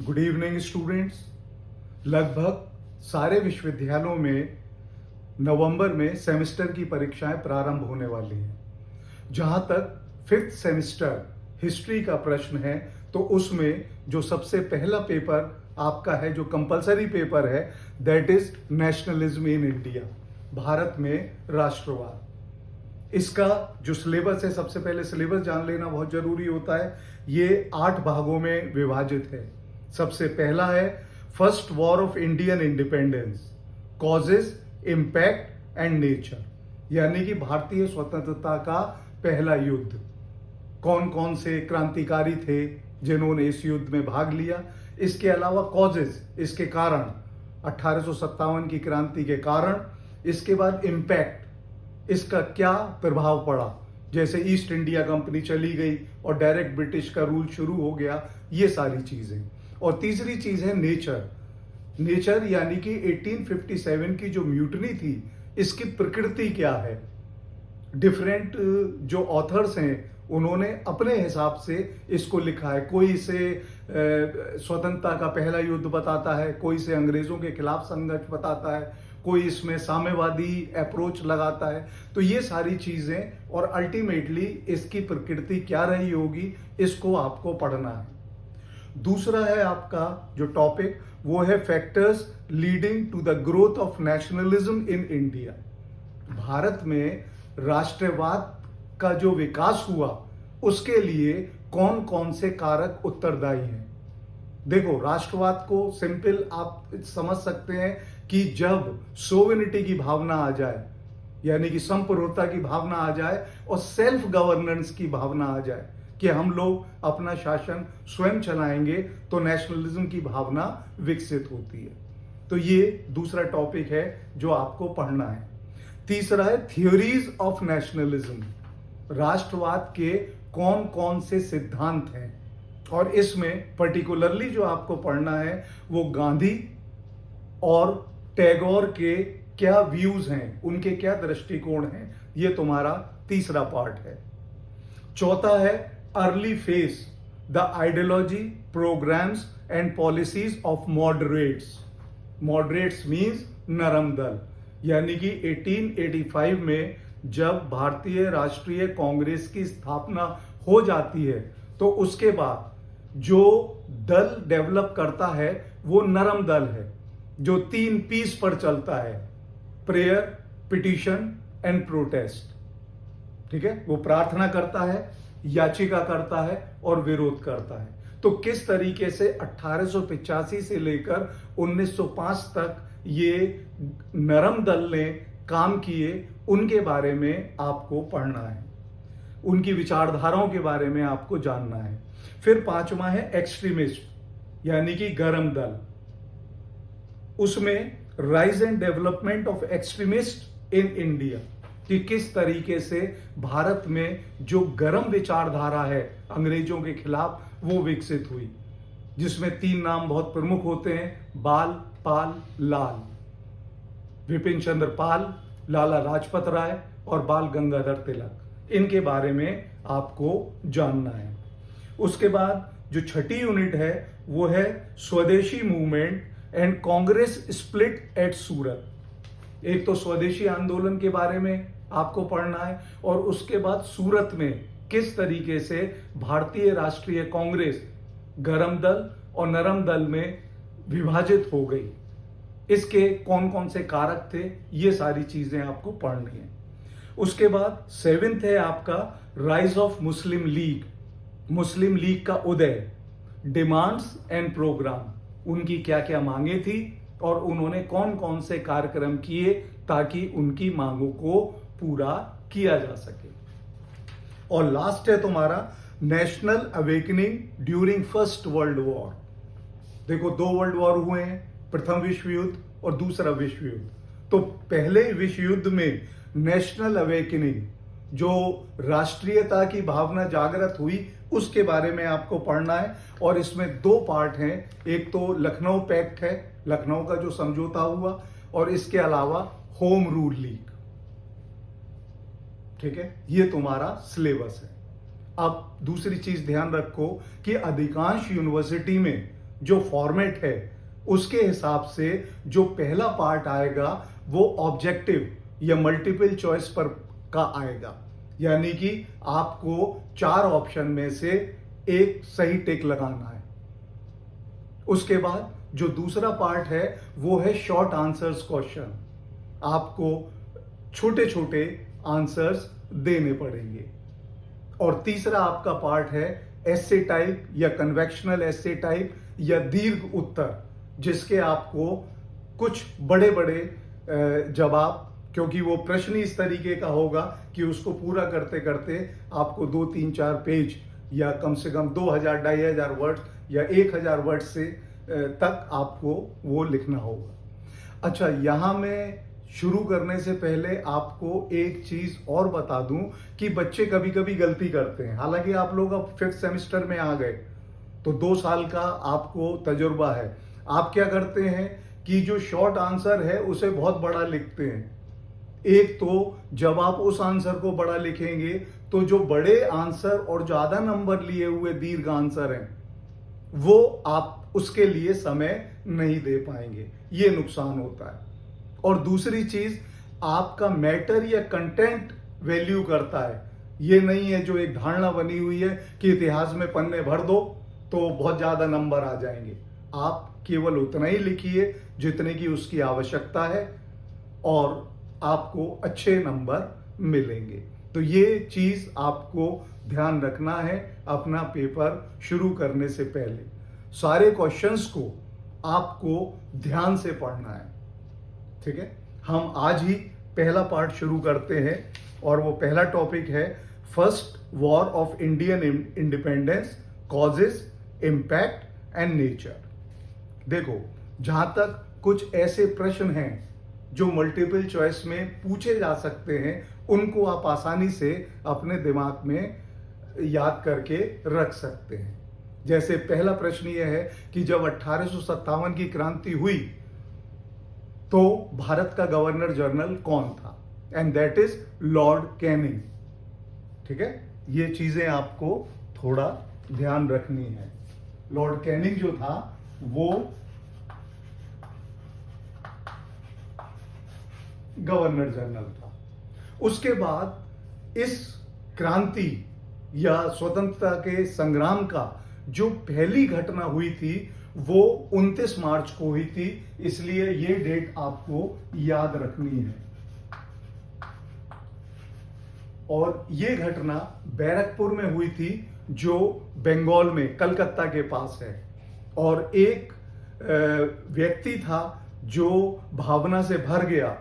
Good evening students. लगभग सारे विश्वविद्यालयों में नवंबर में सेमेस्टर की परीक्षाएं प्रारंभ होने वाली हैं। जहां तक फिफ्थ सेमेस्टर हिस्ट्री का प्रश्न है तो उसमें जो सबसे पहला पेपर आपका है, जो कंपलसरी पेपर है, that is nationalism in India, Bharat में राष्ट्रवाद। इसका जो सिलेबस है, सबसे पहले सिलेबस जान लेना बहुत जरूरी होता है। ये 8 भागों में विभाजित है। सबसे पहला है first war of Indian independence, causes, impact and nature, यानी कि भारतीय स्वतंत्रता का पहला युद्ध। कौन कौन से क्रांतिकारी थे जिन्होंने इस युद्ध में भाग लिया। इसके अलावा कॉजेस, इसके कारण, 1857 की क्रांति के कारण। इसके बाद इंपैक्ट, इसका क्या प्रभाव पड़ा, जैसे ईस्ट इंडिया कंपनी चली गई और डायरेक्ट ब्रिटिश का रूल शुरू हो गया, ये सारी चीजें। और तीसरी चीज है नेचर। नेचर यानी कि 1857 की जो म्यूटनी थी, इसकी प्रकृति क्या है। डिफरेंट जो ऑथर्स हैं उन्होंने अपने हिसाब से इसको लिखा है। कोई इसे स्वतंत्रता का पहला युद्ध बताता है, कोई इसे अंग्रेजों के खिलाफ संघर्ष बताता है, कोई इसमें साम्यवादी अप्रोच लगाता है। तो ये सारी चीजें और अल्टीमेटली इसकी प्रकृति क्या रही होगी, इसको आपको पढ़ना है। दूसरा है आपका जो टॉपिक, वो है factors leading to the growth of nationalism in India. Bharat में राष्ट्रवाद का जो विकास हुआ, उसके लिए कौन कौन से कारक उत्तरदायी हैं। देखो, राष्ट्रवाद को सिंपल आप समझ सकते हैं कि जब सोवेनिटी की भावना आ जाए, यानी कि संप्रभुता की भावना आ जाए और सेल्फ गवर्नेंस की भावना आ जाए कि हम लोग अपना शासन स्वयं चलाएंगे, तो नेशनलिज्म की भावना विकसित होती है। तो ये दूसरा टॉपिक है जो आपको पढ़ना है। तीसरा है थियोरीज ऑफ नेशनलिज्म, राष्ट्रवाद के कौन कौन से सिद्धांत हैं। और इसमें पर्टिकुलरली जो आपको पढ़ना है वो गांधी और टैगोर के क्या व्यूज हैं, उनके क्या दृष्टिकोण हैं, ये तुम्हारा तीसरा पार्ट है। चौथा है early phase, the ideology, programs and policies of moderates. Moderates means नरम दल, यानी कि 1885 में जब भारतीय राष्ट्रीय कांग्रेस की स्थापना हो जाती है, तो उसके बाद जो दल डेवलप करता है वो नरम दल है, जो 3 पीस पर चलता है, प्रेयर, पिटीशन एंड प्रोटेस्ट। ठीक है, वो प्रार्थना करता है, याचिका करता है और विरोध करता है। तो किस तरीके से 1885 से लेकर 1905 तक ये नरम दल ने काम किए, उनके बारे में आपको पढ़ना है, उनकी विचारधाराओं के बारे में आपको जानना है। फिर पांचवा है एक्सट्रीमिस्ट, यानी कि गरम दल। उसमें rise and development of extremist in India, कि किस तरीके से भारत में जो गरम विचारधारा है अंग्रेजों के खिलाफ, वो विकसित हुई, जिसमें 3 नाम बहुत प्रमुख होते हैं, बाल, पाल, लाल। विपिन चंद्र पाल, लाला लाजपत राय और बाल गंगाधर तिलक, इनके बारे में आपको जानना है। उसके बाद जो छठी यूनिट है वो है Swadeshi movement and Congress split at Surat. एक तो स्वदेशी आंदोलन के बारे में आपको पढ़ना है, और उसके बाद सूरत में किस तरीके से भारतीय राष्ट्रीय कांग्रेस गरम दल और नरम दल में विभाजित हो गई, इसके कौन कौन से कारक थे, ये सारी चीजें आपको पढ़नी है। उसके बाद 7th है आपका rise of Muslim league, Muslim league का उदय, डिमांड्स एंड प्रोग्राम, उनकी क्या क्या मांगे थी और उन्होंने कौन कौन से कार्यक्रम किए ताकि उनकी मांगों को पूरा किया जा सके। और लास्ट है तुम्हारा national awakening during first world war. देखो, 2 वर्ल्ड वॉर हुए हैं, प्रथम विश्व युद्ध और दूसरा विश्व युद्ध। तो पहले विश्व युद्ध में नेशनल अवेकनिंग, जो राष्ट्रीयता की भावना जागृत हुई, उसके बारे में आपको पढ़ना है। और इसमें 2 पार्ट हैं, एक तो लखनऊ पैक्ट है, लखनऊ का जो समझौता हुआ, और इसके अलावा होम रूल लीग। ठीक है, ये तुम्हारा सिलेबस है। अब दूसरी चीज ध्यान रखो कि अधिकांश यूनिवर्सिटी में जो फॉर्मेट है उसके हिसाब से जो पहला पार्ट आएगा वो ऑब्जेक्टिव या मल्टीपल चॉइस पर का आएगा, यानी कि आपको 4 ऑप्शन में से एक सही टिक लगाना है। उसके बाद जो दूसरा पार्ट है वो है शॉर्ट आंसर्स क्वेश्चन। आपको छोटे छोटे आंसर्स देने पड़ेंगे। और तीसरा आपका पार्ट है एसे टाइप या कन्वेक्शनल एसे टाइप या दीर्घ उत्तर, जिसके आपको कुछ बड़े बड़े जवाब, क्योंकि वो प्रश्न इस तरीके का होगा कि उसको पूरा करते करते आपको 2, 3, 4 पेज या कम से कम 2000, 2500 वर्ड या 1000 वर्ड से तक आपको वो लिखना होगा। अच्छा, यहां मैं शुरू करने से पहले आपको एक चीज और बता दूं कि बच्चे कभी कभी गलती करते हैं। हालांकि आप लोग अब 5th सेमेस्टर में आ गए तो 2 साल का आपको तजुर्बा है। आप क्या करते हैं कि जो शॉर्ट आंसर है उसे बहुत बड़ा लिखते हैं। एक तो जब आप उस आंसर को बड़ा लिखेंगे तो जो बड़े आंसर और ज्यादा नंबर लिए हुए दीर्घ आंसर हैं वो आप उसके लिए समय नहीं दे पाएंगे, ये नुकसान होता है। और दूसरी चीज, आपका मैटर या कंटेंट वैल्यू करता है। ये नहीं है जो एक धारणा बनी हुई है कि इतिहास में पन्ने भर दो तो बहुत ज्यादा नंबर आ जाएंगे। आप केवल उतना ही लिखिए जितने की उसकी आवश्यकता है और आपको अच्छे नंबर मिलेंगे। तो ये चीज आपको ध्यान रखना है अपना पेपर शुरू करने से पहले। सारे क्वेश्चंस को आपको ध्यान से पढ़ना है, ठीक है। हम आज ही पहला पार्ट शुरू करते हैं और वो पहला टॉपिक है first war of Indian independence, causes, impact and nature. देखो, जहां तक कुछ ऐसे प्रश्न हैं जो मल्टीपल चॉइस में पूछे जा सकते हैं, उनको आप आसानी से अपने दिमाग में याद करके रख सकते हैं। जैसे पहला प्रश्न यह है कि जब 1857 की क्रांति हुई तो भारत का गवर्नर जनरल कौन था? And that is Lord Canning, ठीक है। ये चीजें आपको थोड़ा ध्यान रखनी है। लॉर्ड कैनिंग जो था वो गवर्नर जनरल था। उसके बाद इस क्रांति या स्वतंत्रता के संग्राम का जो पहली घटना हुई थी वो 29 मार्च को हुई थी, इसलिए ये डेट आपको याद रखनी है। और ये घटना बैरकपुर में हुई थी जो बंगाल में कलकत्ता के पास है। और एक व्यक्ति था जो भावना से भर गया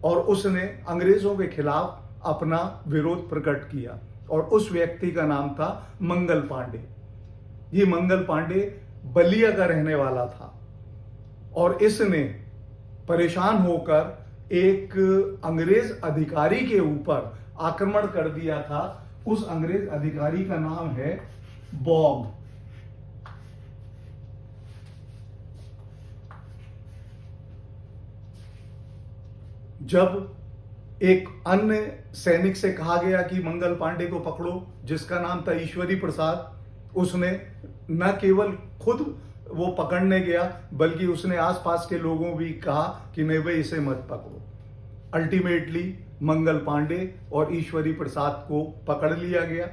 और उसने अंग्रेजों के खिलाफ अपना विरोध प्रकट किया और उस व्यक्ति का नाम था मंगल पांडे। ये मंगल पांडे बलिया का रहने वाला था और इसने परेशान होकर एक अंग्रेज अधिकारी के ऊपर आक्रमण कर दिया था। उस अंग्रेज अधिकारी का नाम है बॉब। जब एक अन्य सैनिक से कहा गया कि मंगल पांडे को पकड़ो, जिसका नाम था ईश्वरी प्रसाद, उसने न केवल खुद वो पकड़ने गया बल्कि उसने आसपास के लोगों भी कहा कि नहीं भाई इसे मत पकड़ो। अल्टीमेटली मंगल पांडे और ईश्वरी प्रसाद को पकड़ लिया गया।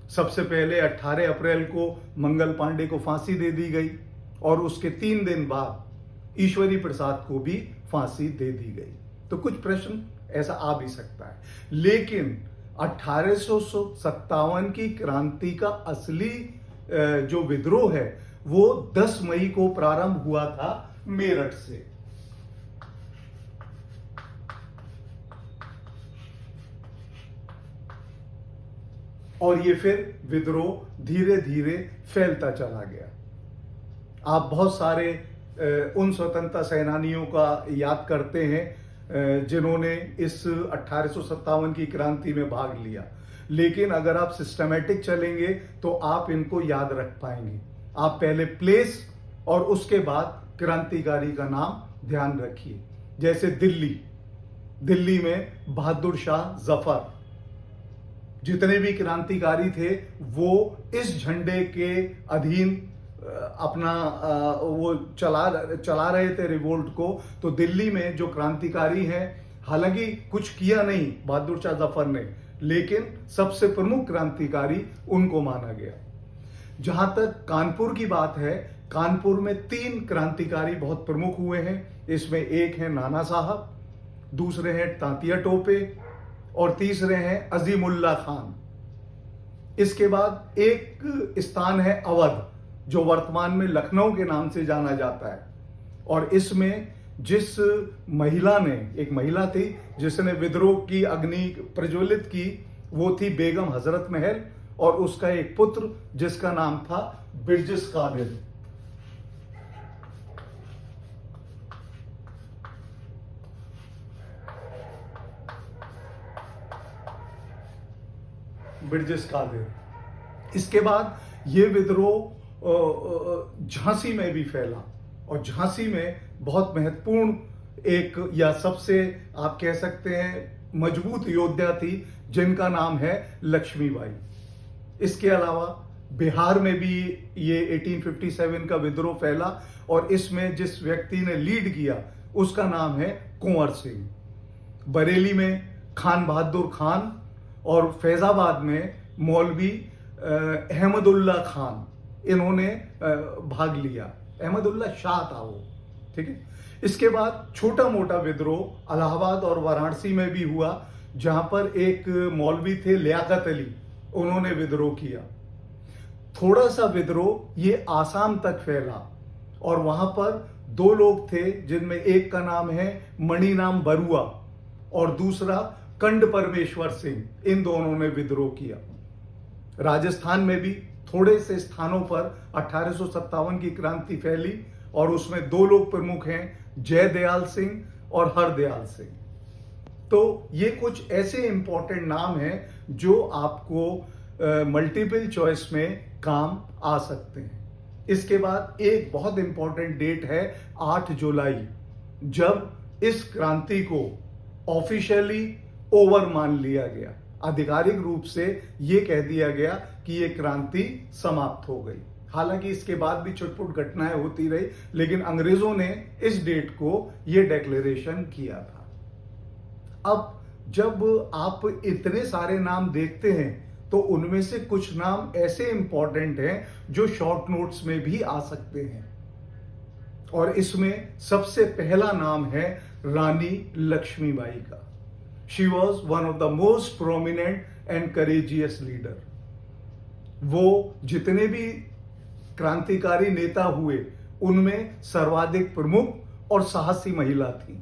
सबसे पहले 18 अप्रैल को मंगल पांडे को फांसी दे दी गई और उसके 3 दिन बाद ईश्वरी प्रसाद को भी फांसी दे दी गई। तो कुछ प्रश्न ऐसा आ भी सकता है, लेकिन 1857 की क्रांति का असली जो विद्रोह है वो 10 मई को प्रारंभ हुआ था मेरठ से। और ये फिर विद्रोह धीरे धीरे फैलता चला गया। आप बहुत सारे उन स्वतंत्रता सेनानियों का याद करते हैं जिन्होंने इस 1857 की क्रांति में भाग लिया, लेकिन अगर आप सिस्टमैटिक चलेंगे तो आप इनको याद रख पाएंगे। आप पहले प्लेस और उसके बाद क्रांतिकारी का नाम ध्यान रखिए। जैसे दिल्ली में बहादुर शाह जफर, जितने भी क्रांतिकारी थे वो इस झंडे के अधीन अपना वो चला रहे थे रिवोल्ट को, तो दिल्ली में जो क्रांतिकारी हैं, हालांकि कुछ किया नहीं बहादुर शाह जफर ने, लेकिन सबसे प्रमुख क्रांतिकारी उनको माना गया। जहां तक कानपुर की बात है, कानपुर में 3 क्रांतिकारी बहुत प्रमुख हुए हैं। इसमें एक है नाना साहब, दूसरे हैं तांतिया टोपे और तीसरे हैं अजीमुल्ला खान। इसके बाद एक स्थान है अवध, जो वर्तमान में लखनऊ के नाम से जाना जाता है, और इसमें जिस महिला ने, एक महिला थी जिसने विद्रोह की अग्नि प्रज्वलित की, वो थी बेगम हजरत महल, और उसका एक पुत्र जिसका नाम था बिरजिस कादिर। बिरजिस कादिर। इसके बाद ये विद्रोह झांसी में भी फैला, और झांसी में बहुत महत्वपूर्ण एक, या सबसे आप कह सकते हैं मजबूत योद्धा थी, जिनका नाम है लक्ष्मीबाई। इसके अलावा बिहार में भी ये 1857 का विद्रोह फैला, और इसमें जिस व्यक्ति ने लीड किया उसका नाम है कुंवर सिंह। बरेली में खान बहादुर खान, और फैजाबाद में मौलवी अहमदुल्ला खान, इन्होंने भाग लिया। अहमदुल्ला शाह था वो, ठीक है। इसके बाद छोटा मोटा विद्रोह इलाहाबाद और वाराणसी में भी हुआ, जहां पर एक मौलवी थे लियाकत अली, उन्होंने विद्रोह किया। थोड़ा सा विद्रोह ये आसाम तक फैला, और वहां पर 2 लोग थे, जिनमें एक का नाम है मणिराम बरुआ और दूसरा कंड परमेश्वर सिंह। इन दोनों ने विद्रोह किया। राजस्थान में भी थोड़े से स्थानों पर 1857 की क्रांति फैली, और उसमें 2 लोग प्रमुख हैं, जयदयाल सिंह और हरदयाल सिंह। तो ये कुछ ऐसे इंपॉर्टेंट नाम हैं जो आपको मल्टीपल चॉइस में काम आ सकते हैं। इसके बाद एक बहुत इंपॉर्टेंट डेट है 8 जुलाई, जब इस क्रांति को ऑफिशियली ओवर मान लिया गया। आधिकारिक रूप से यह कह दिया गया कि यह क्रांति समाप्त हो गई। हालांकि इसके बाद भी छुटपुट घटनाएं होती रही, लेकिन अंग्रेजों ने इस डेट को यह डिक्लेरेशन किया था। अब जब आप इतने सारे नाम देखते हैं, तो उनमें से कुछ नाम ऐसे इंपॉर्टेंट हैं जो शॉर्ट नोट्स में भी आ सकते हैं, और इसमें सबसे पहला नाम है रानी लक्ष्मीबाई का। She was one of the most prominent and courageous leader. वो जितने भी क्रांतिकारी नेता हुए, उनमें सर्वाधिक प्रमुख और साहसी महिला थी,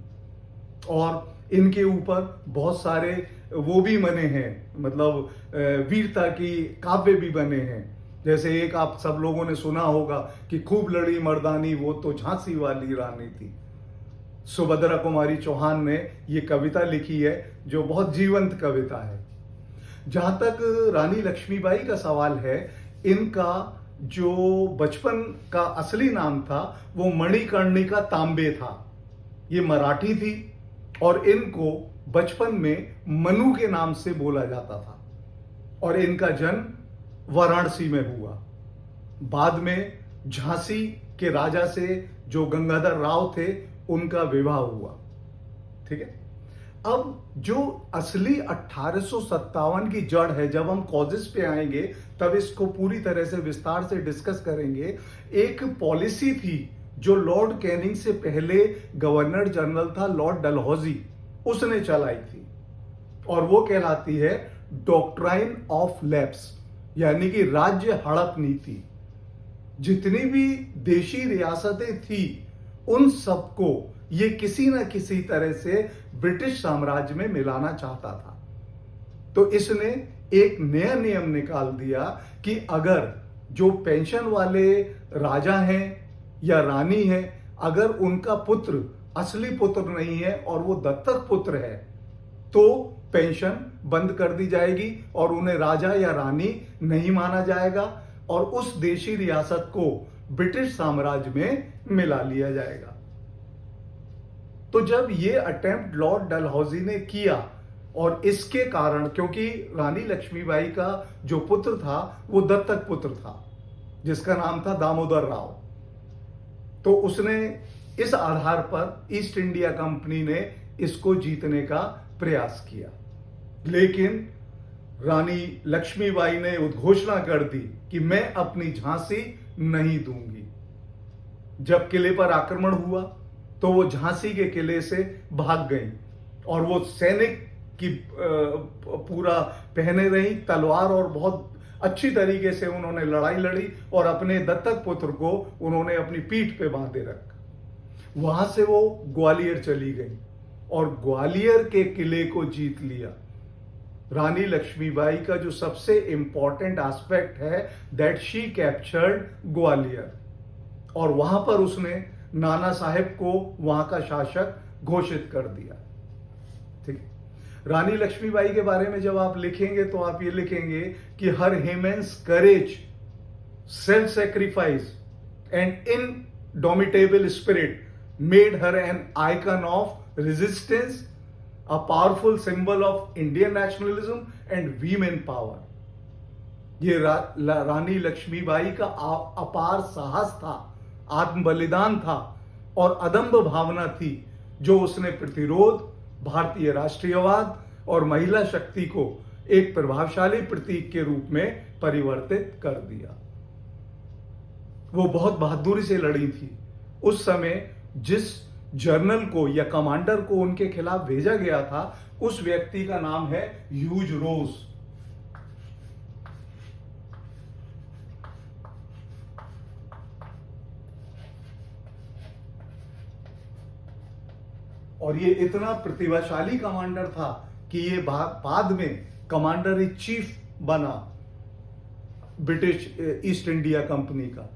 और इनके ऊपर बहुत सारे वो भी बने हैं, मतलब वीरता की काव्य भी बने हैं। जैसे एक आप सब लोगों ने सुना होगा कि खूब लड़ी मर्दानी वो तो झांसी वाली रानी थी। सुभद्रा कुमारी चौहान ने ये कविता लिखी है, जो बहुत जीवंत कविता है। जहां तक रानी लक्ष्मीबाई का सवाल है, इनका जो बचपन का असली नाम था वो मणिकर्णिका तांबे था। ये मराठी थी, और इनको बचपन में मनु के नाम से बोला जाता था, और इनका जन्म वाराणसी में हुआ। बाद में झांसी के राजा से, जो गंगाधर राव थे, उनका विवाह हुआ, ठीक है। अब जो असली 1857 की जड़ है, जब हम कॉजेस पे आएंगे तब इसको पूरी तरह से विस्तार से डिस्कस करेंगे। एक पॉलिसी थी जो लॉर्ड कैनिंग से पहले गवर्नर जनरल था, लॉर्ड डलहौजी, उसने चलाई थी, और वो कहलाती है डॉक्ट्राइन ऑफ लैप्स, यानी कि राज्य हड़प नीति। जितनी भी देशी रियासतें थी, उन सबको ये किसी न किसी तरह से ब्रिटिश साम्राज्य में मिलाना चाहता था। तो इसने एक नया नियम निकाल दिया कि अगर जो पेंशन वाले राजा हैं या रानी हैं, अगर उनका पुत्र असली पुत्र नहीं है और वो दत्तक पुत्र है, तो पेंशन बंद कर दी जाएगी और उन्हें राजा या रानी नहीं माना जाएगा, और उस देशी रियासत को ब्रिटिश साम्राज्य में मिला लिया जाएगा। तो जब ये अटेम्प्ट लॉर्ड डलहौजी ने किया, और इसके कारण, क्योंकि रानी लक्ष्मीबाई का जो पुत्र था वो दत्तक पुत्र था, जिसका नाम था दामोदर राव। तो उसने इस आधार पर ईस्ट इंडिया कंपनी ने इसको जीतने का प्रयास किया, लेकिन रानी लक्ष्मीबाई ने उद्घोषणा कर दी कि मैं अपनी झांसी नहीं दूंगी। जब किले पर आक्रमण हुआ तो वो झांसी के किले से भाग गई और वो सैनिक की पूरा पहने रही तलवार और बहुत अच्छी तरीके से उन्होंने लड़ाई लड़ी और अपने दत्तक पुत्र को उन्होंने अपनी पीठ पे बांधे रखा। वहां से वो ग्वालियर चली गई और ग्वालियर के किले को जीत लिया। रानी लक्ष्मीबाई का जो सबसे इंपॉर्टेंट एस्पेक्ट है दैट शी कैप्चर्ड ग्वालियर, और वहां पर उसने नाना साहेब को वहां का शासक घोषित कर दिया। ठीक है। रानी लक्ष्मीबाई के बारे में जब आप लिखेंगे तो आप ये लिखेंगे कि her immense courage, self sacrifice and indomitable spirit made her an icon of resistance, a powerful symbol of Indian nationalism and women power. ये रानी लक्ष्मीबाई का अपार साहस था, आत्म बलिदान था और अदम्य भावना थी जो उसने प्रतिरोध, भारतीय राष्ट्रीयवाद और महिला शक्ति को एक प्रभावशाली प्रतीक के रूप में परिवर्तित कर दिया। वो बहुत बहादुरी से लड़ी थी। उस समय जिस जर्नल को या कमांडर को उनके खिलाफ भेजा गया था उस व्यक्ति का नाम है ह्यूज रोज। और ये इतना प्रतिभाशाली कमांडर था कि ये बाद में कमांडर इन चीफ बना ब्रिटिश ईस्ट इंडिया कंपनी का।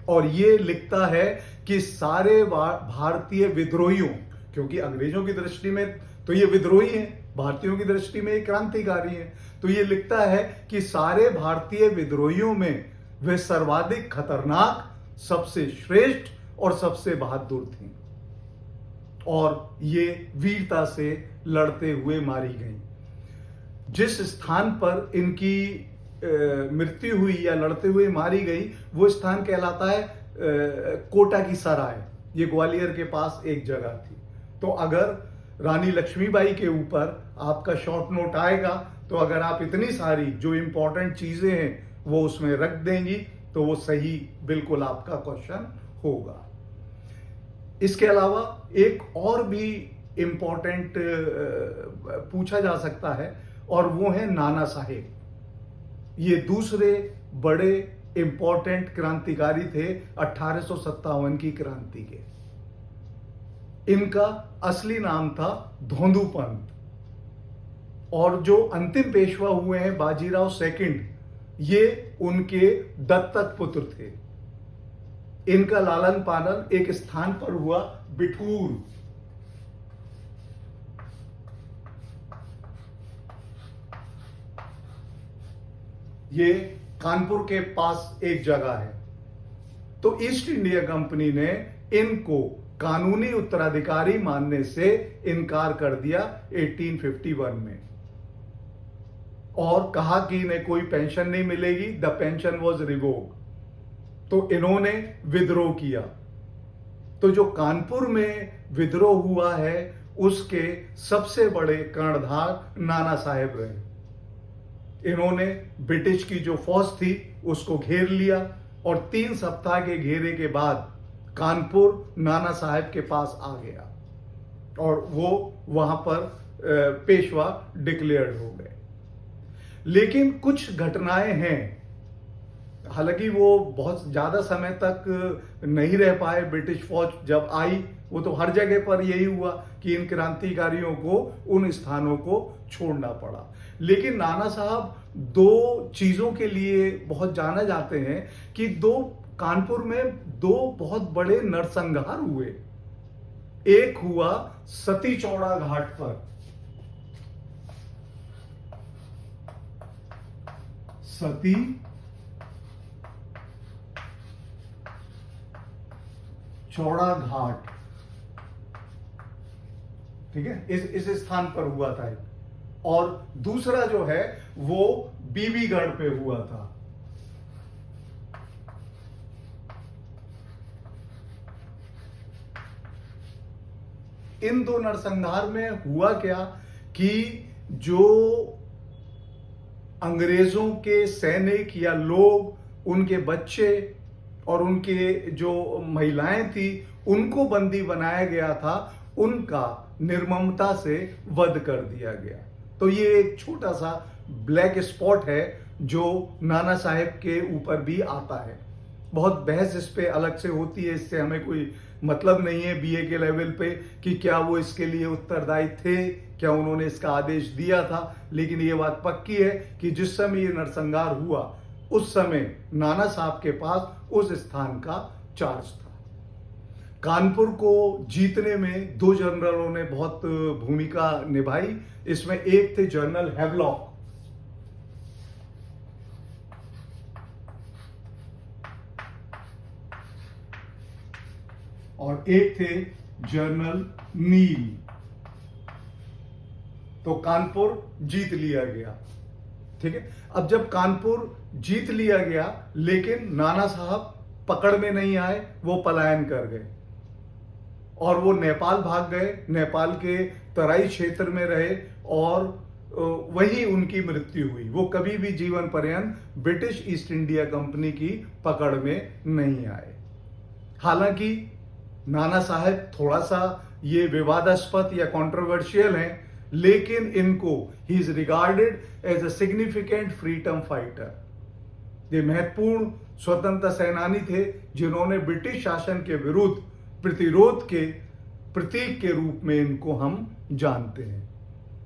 और ये लिखता है कि सारे भारतीय विद्रोहियों, क्योंकि अंग्रेजों की दृष्टि में तो ये विद्रोही हैं, भारतीयों की दृष्टि में ये क्रांतिकारी हैं, तो ये लिखता है कि सारे भारतीय विद्रोहियों में वे सर्वाधिक खतरनाक, सबसे श्रेष्ठ और सबसे बहादुर थी और ये वीरता से लड़ते हुए मारी गई। जिस स्थान पर इनकी मृत्यु हुई या लड़ते हुए मारी गई वो स्थान कहलाता है कोटा की सराय। ये ग्वालियर के पास एक जगह थी। तो अगर रानी लक्ष्मीबाई के ऊपर आपका शॉर्ट नोट आएगा तो अगर आप इतनी सारी जो इंपॉर्टेंट चीजें हैं वो उसमें रख देंगी तो वो सही बिल्कुल आपका क्वेश्चन होगा। इसके अलावा एक और भी इंपॉर्टेंट पूछा जा सकता है और वो है नाना साहेब। ये दूसरे बड़े इंपॉर्टेंट क्रांतिकारी थे 1857 की क्रांति के। इनका असली नाम था धोंदूपंत और जो अंतिम पेशवा हुए हैं बाजीराव सेकंड, ये उनके दत्तक पुत्र थे। इनका लालन पालन एक स्थान पर हुआ बिठूर। ये कानपुर के पास एक जगह है। तो ईस्ट इंडिया कंपनी ने इनको कानूनी उत्तराधिकारी मानने से इनकार कर दिया 1851 में और कहा कि इन्हें कोई पेंशन नहीं मिलेगी, द पेंशन वॉज रिवोक। तो इन्होंने विद्रोह किया। तो जो कानपुर में विद्रोह हुआ है उसके सबसे बड़े कर्णधार नाना साहेब रहे। इन्होंने ब्रिटिश की जो फौज थी उसको घेर लिया और 3 सप्ताह के घेरे के बाद कानपुर नाना साहेब के पास आ गया और वो वहां पर पेशवा डिक्लेयर्ड हो गए। लेकिन कुछ घटनाएं हैं, हालांकि वो बहुत ज्यादा समय तक नहीं रह पाए। ब्रिटिश फौज जब आई वो तो हर जगह पर यही हुआ कि इन क्रांतिकारियों को उन स्थानों को छोड़ना पड़ा। लेकिन नाना साहब 2 चीजों के लिए बहुत जाने जाते हैं कि कानपुर में 2 बहुत बड़े नरसंहार हुए। एक हुआ सती चौड़ा घाट पर, सती चौड़ा घाट, ठीक है, इस स्थान पर हुआ था। और दूसरा जो है वो बीबीगढ़ पे हुआ था। इन दो नरसंहार में हुआ क्या कि जो अंग्रेजों के सैनिक या लोग, उनके बच्चे और उनके जो महिलाएं थी, उनको बंदी बनाया गया था, उनका निर्ममता से वध कर दिया गया। तो ये एक छोटा सा ब्लैक स्पॉट है जो नाना साहेब के ऊपर भी आता है। बहुत बहस इस पे अलग से होती है, इससे हमें कोई मतलब नहीं है बीए के लेवल पे कि क्या वो इसके लिए उत्तरदायी थे, क्या उन्होंने इसका आदेश दिया था। लेकिन ये बात पक्की है कि जिस समय ये नरसंहार हुआ उस समय नाना साहब के पास उस स्थान का चार्ज था। कानपुर को जीतने में दो जनरलों ने बहुत भूमिका निभाई। इसमें एक थे जनरल हैवलॉक, और एक थे जनरल नील। तो कानपुर जीत लिया गया, ठीक है। अब जब कानपुर जीत लिया गया, लेकिन नाना साहब पकड़ में नहीं आए, वो पलायन कर गए और वो नेपाल भाग गए, नेपाल के तराई क्षेत्र में रहे और वही उनकी मृत्यु हुई। वो कभी भी जीवन पर्यंत ब्रिटिश ईस्ट इंडिया कंपनी की पकड़ में नहीं आए। हालांकि नाना साहब थोड़ा सा ये विवादास्पद या कंट्रोवर्शियल हैं, लेकिन इनको ही is regarded as a significant freedom fighter. ये महत्वपूर्ण स्वतंत्रता सेनानी थे जिन्होंने ब्रिटिश शासन के विरुद्ध प्रतिरोध के प्रतीक के रूप में इनको हम जानते हैं।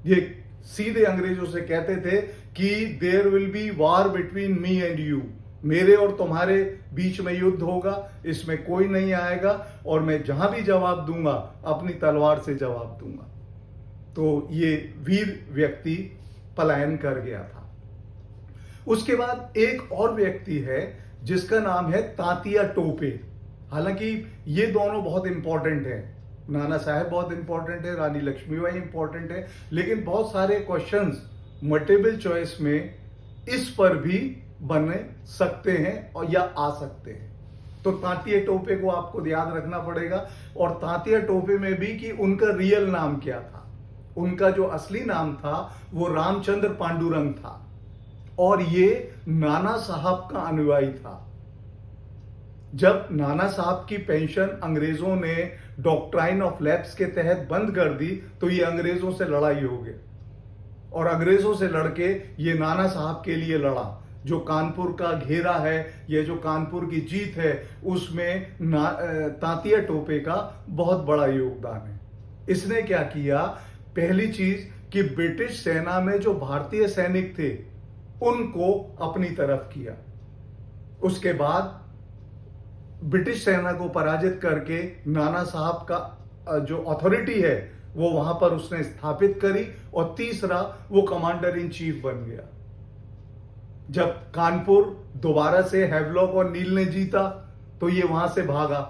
ये सीधे अंग्रेजों से कहते थे कि there will be war between me and you, मेरे और तुम्हारे बीच में युद्ध होगा, इसमें कोई नहीं आएगा और मैं जहां भी जवाब दूंगा अपनी तलवार से जवाब दूंगा। तो ये वीर व्यक्ति पलायन कर गया था। उसके बाद एक और व्यक्ति है जिसका नाम है तांतिया टोपे। हालांकि ये दोनों बहुत इंपॉर्टेंट हैं, नाना साहब बहुत इंपॉर्टेंट है, रानी लक्ष्मीबाई इंपॉर्टेंट है, लेकिन बहुत सारे क्वेश्चंस मल्टीपल चॉइस में इस पर भी बन सकते हैं और या आ सकते हैं। तो तांतिया टोपे को आपको याद रखना पड़ेगा, और तांतिया टोपे में भी कि उनका रियल नाम क्या था। उनका जो असली नाम था वो रामचंद्र पांडुरंग था और ये नाना साहब का अनुयायी था। जब नाना साहब की पेंशन अंग्रेजों ने डॉक्ट्राइन ऑफ लैप्स के तहत बंद कर दी तो ये अंग्रेजों से लड़ाई हो गई और अंग्रेजों से लड़के ये नाना साहब के लिए लड़ा। जो कानपुर का घेरा है, ये जो कानपुर की जीत है, उसमें तांतिया टोपे का बहुत बड़ा योगदान है। इसने क्या किया, पहली चीज कि ब्रिटिश सेना में जो भारतीय सैनिक थे उनको अपनी तरफ किया। उसके बाद ब्रिटिश सेना को पराजित करके नाना साहब का जो अथॉरिटी है वो वहां पर उसने स्थापित करी, और तीसरा वो कमांडर इन चीफ बन गया। जब कानपुर दोबारा से हैवलॉक और नील ने जीता तो ये वहां से भागा।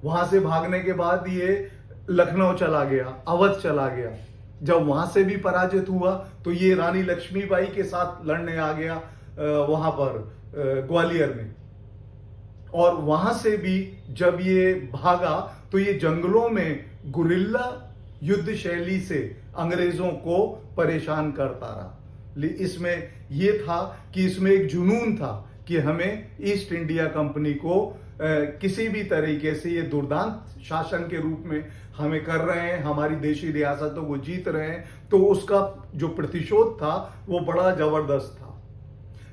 वहां से भागने के बाद ये लखनऊ चला गया, अवध चला गया। जब वहां से भी पराजित हुआ तो ये रानी लक्ष्मीबाई के साथ लड़ने आ गया वहां पर ग्वालियर में। और वहां से भी जब ये भागा तो ये जंगलों में गुरिल्ला युद्ध शैली से अंग्रेजों को परेशान करता रहा। इसमें ये था कि इसमें एक जुनून था कि हमें ईस्ट इंडिया कंपनी को किसी भी तरीके से, ये दुर्दांत शासन के रूप में हमें कर रहे हैं, हमारी देशी रियासतों को जीत रहे हैं, तो उसका जो प्रतिशोध था वो बड़ा जबरदस्त था।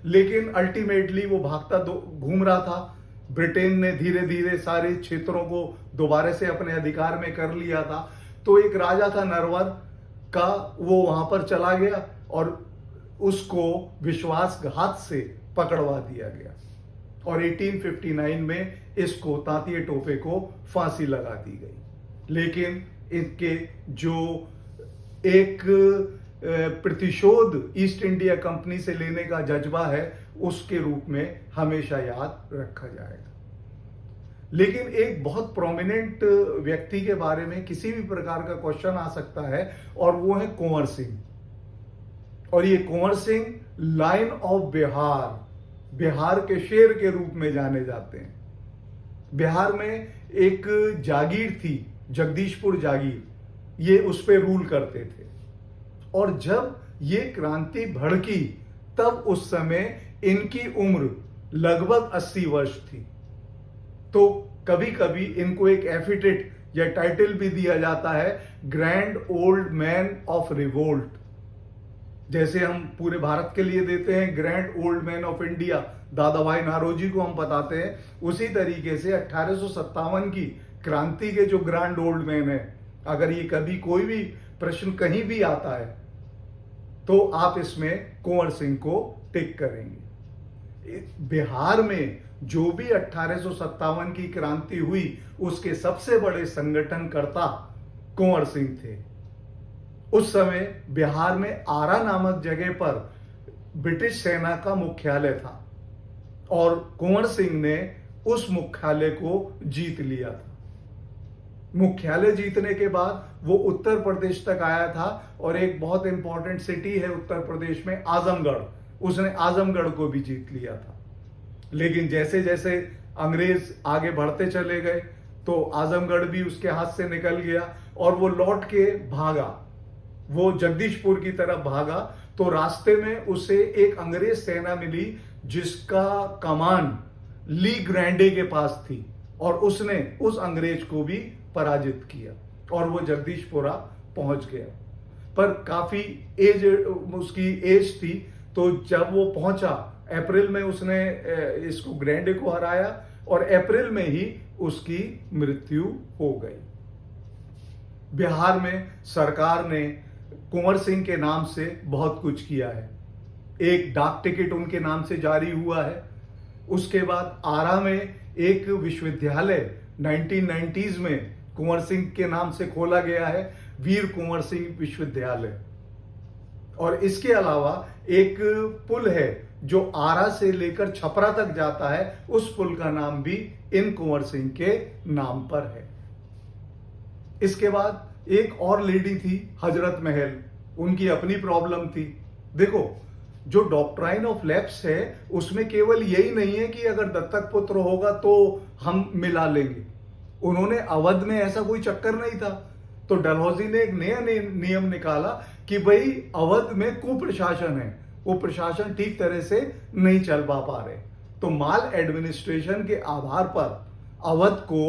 लेकिन अल्टीमेटली वो भागता घूम रहा था। ब्रिटेन ने धीरे धीरे सारे क्षेत्रों को दोबारा से अपने अधिकार में कर लिया था। तो एक राजा था नरवर का, वो वहां पर चला गया और उसको विश्वासघात से पकड़वा दिया गया और 1859 में इसको तांतिया टोपे को फांसी लगा दी गई। लेकिन इनके जो एक प्रतिशोध ईस्ट इंडिया कंपनी से लेने का जज्बा है उसके रूप में हमेशा याद रखा जाएगा। लेकिन एक बहुत प्रोमिनेंट व्यक्ति के बारे में किसी भी प्रकार का क्वेश्चन आ सकता है और वो है कुंवर सिंह। और ये कुंवर सिंह लायन ऑफ बिहार, बिहार के शेर के रूप में जाने जाते हैं। बिहार में एक जागीर थी, जगदीशपुर जागीर, ये उस पे रूल करते थे। और जब ये क्रांति भड़की तब उस समय इनकी उम्र लगभग 80 वर्ष थी। तो कभी कभी इनको एक एपिथेट या टाइटल भी दिया जाता है, grand old man of revolt. जैसे हम पूरे भारत के लिए देते हैं grand old man of India, दादा भाई नारोजी को हम बताते हैं, उसी तरीके से 1857 की क्रांति के जो ग्रैंड ओल्ड मैन है, अगर ये कभी कोई भी प्रश्न कहीं भी आता है तो आप इसमें कुंवर सिंह को टिक करेंगे। बिहार में जो भी 1857 की क्रांति हुई उसके सबसे बड़े संगठनकर्ता कुंवर सिंह थे। उस समय बिहार में आरा नामक जगह पर ब्रिटिश सेना का मुख्यालय था और कुंवर सिंह ने उस मुख्यालय को जीत लिया था। मुख्यालय जीतने के बाद वो उत्तर प्रदेश तक आया था और एक बहुत इंपॉर्टेंट सिटी है उत्तर प्रदेश में, आजमगढ़, उसने आजमगढ़ को भी जीत लिया था। लेकिन जैसे जैसे अंग्रेज आगे बढ़ते चले गए तो आजमगढ़ भी उसके हाथ से निकल गया और वो लौट के भागा, वो जगदीशपुर की तरफ भागा। तो रास्ते में उसे एक अंग्रेज सेना मिली जिसका कमान ली ग्रैंडे के पास थी और उसने उस अंग्रेज को भी पराजित किया और वो जगदीशपुरा पहुंच गया। पर काफी एज उसकी एज थी, तो जब वो पहुंचा अप्रैल में उसने इसको ग्रैंडे को हराया और अप्रैल में ही उसकी मृत्यु हो गई। बिहार में सरकार ने कुंवर सिंह के नाम से बहुत कुछ किया है। एक डाक टिकट उनके नाम से जारी हुआ है। उसके बाद आरा में एक विश्वविद्यालय 1990s में कुंवर सिंह के नाम से खोला गया है, वीर कुंवर सिंह विश्वविद्यालय। और इसके अलावा एक पुल है जो आरा से लेकर छपरा तक जाता है, उस पुल का नाम भी इन कुंवर सिंह के नाम पर है। इसके बाद एक और लेडी थी हजरत महल, उनकी अपनी प्रॉब्लम थी। देखो, जो डॉक्ट्राइन ऑफ लैप्स है उसमें केवल यही नहीं है कि अगर दत्तक पुत्र होगा तो हम मिला लेंगे। उन्होंने अवध में ऐसा कोई चक्कर नहीं था, तो डलहौजी ने एक नया नियम निकाला कि भाई अवध में कुप्रशासन है, वो प्रशासन ठीक तरह से नहीं चल पा रहे, तो माल एडमिनिस्ट्रेशन के आधार पर अवध को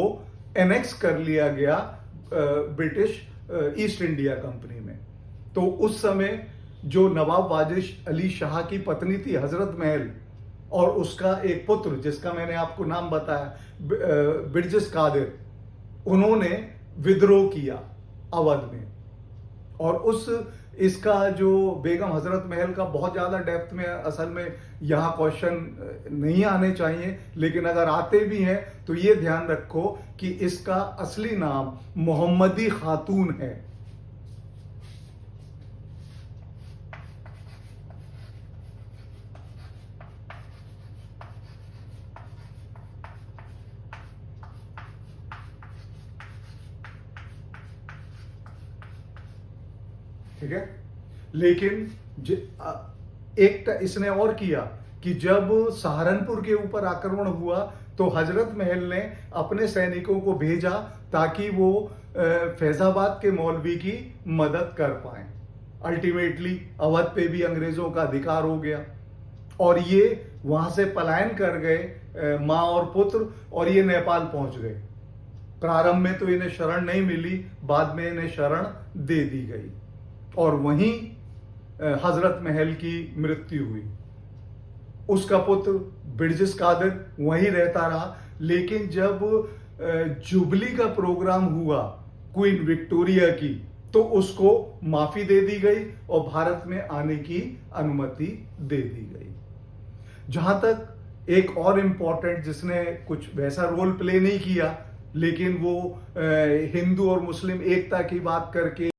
एनेक्स कर लिया गया ब्रिटिश ईस्ट इंडिया कंपनी में। तो उस समय जो नवाब वाजिश अली शाह की पत्नी थी हजरत महल और उसका एक पुत्र जिसका मैंने आपको नाम बताया बिरजिस कादिर, उन्होंने विद्रोह किया अवध में। और इसका जो बेगम हजरत महल का बहुत ज्यादा डेप्थ में असल में यहाँ क्वेश्चन नहीं आने चाहिए, लेकिन अगर आते भी हैं तो ये ध्यान रखो कि इसका असली नाम मोहम्मदी खातून है। ठीक है, लेकिन इसने और किया कि जब सहारनपुर के ऊपर आक्रमण हुआ तो हजरत महल ने अपने सैनिकों को भेजा ताकि वो फैजाबाद के मौलवी की मदद कर पाए। अल्टीमेटली अवध पे भी अंग्रेजों का अधिकार हो गया और ये वहां से पलायन कर गए मां और पुत्र, और ये नेपाल पहुंच गए। प्रारंभ में तो इन्हें शरण नहीं मिली, बाद में इन्हें शरण दे दी गई और वहीं हजरत महल की मृत्यु हुई। उसका पुत्र बिरजिस कादिर वहीं रहता रहा, लेकिन जब जुबली का प्रोग्राम हुआ क्वीन विक्टोरिया की तो उसको माफी दे दी गई और भारत में आने की अनुमति दे दी गई। जहां तक एक और इंपॉर्टेंट जिसने कुछ वैसा रोल प्ले नहीं किया, लेकिन वो हिंदू और मुस्लिम एकता की बात करके